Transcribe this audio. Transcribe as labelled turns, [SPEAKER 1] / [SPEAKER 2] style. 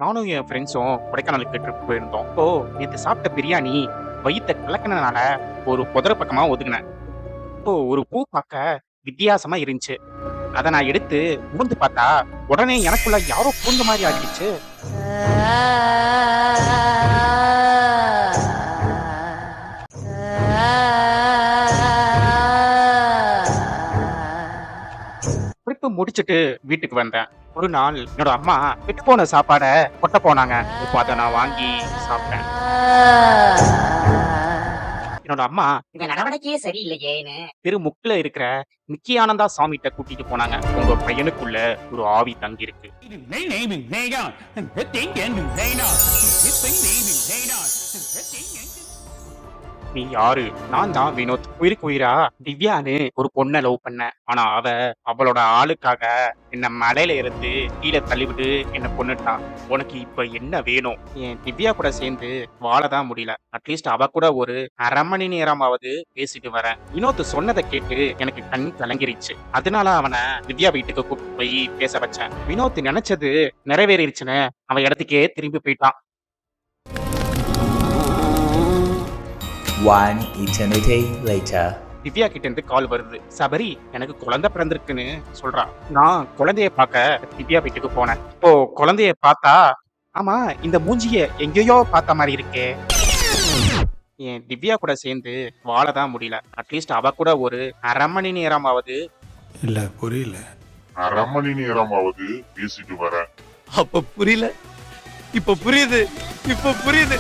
[SPEAKER 1] நானும் என் ஃப்ரெண்ட்ஸும் கொடைக்கானலுக்கு ட்ரிப் போயிருந்தோம். இப்போ நேத்து சாப்பிட்ட பிரியாணி வயித்த கலக்குனனால ஒரு புதர பக்கமா ஒதுங்குனேன். இப்போ ஒரு பூ பார்க்க வித்தியாசமா இருந்துச்சு. அத நான் எடுத்து மோந்து பார்த்தா, உடனே எனக்குள்ள யாரோ பூந்த மாரி ஆகிடுச்சு. ட்ரிப் முடிச்சுட்டு வீட்டுக்கு வந்தேன். ஒரு நாள் என்னோட அம்மா கெட்டுப்போன சாப்பாட கொட்ட போனாங்க. இப்போ அத நான் வாங்கி சாப்பிட்டேன். என்னோட அம்மா
[SPEAKER 2] இந்த நடவடிக்கையே சரியில்லையேன்னு
[SPEAKER 1] திருமுக்குல இருக்கிற நித்யானந்தா சாமிகிட்ட கூட்டிட்டு போனாங்க. உங்க பையனுக்குள்ள ஒரு ஆவி தங்கி இருக்கு. நீ யாரு? நான் தான் வினோத். உயிருக்கு உயிரா திவ்யான்னு ஒரு பொண்ண லவ் பண்ணேன். ஆனா அவளோட ஆளுக்காக என்ன மலையில இருந்து கீழே தள்ளிவிட்டு என்ன கொன்னுட்டான். உனக்கு இப்ப என்ன வேணும்? என் திவ்யா கூட சேர்ந்து வாழதான் முடியல. அட்லீஸ்ட் அவ கூட ஒரு அரை மணி நேரமாவது பேசிட்டு வரேன். வினோத் சொன்னதை கேட்டு எனக்கு கண் கலங்கிருச்சு. அதனால அவனை திவ்யா வீட்டுக்கு கூப்பிட்டு போய் பேச வச்சேன். வினோத் நினைச்சது நிறைவேறிடுச்சுன்னு அவன் இடத்துக்கே திரும்பி போயிட்டான்.
[SPEAKER 3] One eternity later.
[SPEAKER 1] திவ்யா கிட்ட இருந்து கால் வருது. சபரி, எனக்கு குழந்தை பிறந்திருக்குன்னு சொல்றா. நான் குழந்தைய பார்க்க திவ்யா வீட்டுக்கு போனேன். இப்போ குழந்தைய பார்த்தா, ஆமா இந்த மூஞ்சிய எங்கேயோ பார்த்த மாதிரி இருக்கே. என் திவ்யா கூட சேர்ந்து வாழதான் முடியல. அட்லீஸ்ட் அவ கூட ஒரு அரை மணி நேரமாவது
[SPEAKER 4] இல்ல புரியல.
[SPEAKER 5] அரை மணி நேரமாவது பேசிட்டு வரேன்.
[SPEAKER 6] அப்ப புரியல, இப்ப புரியுது, இப்ப புரியுது.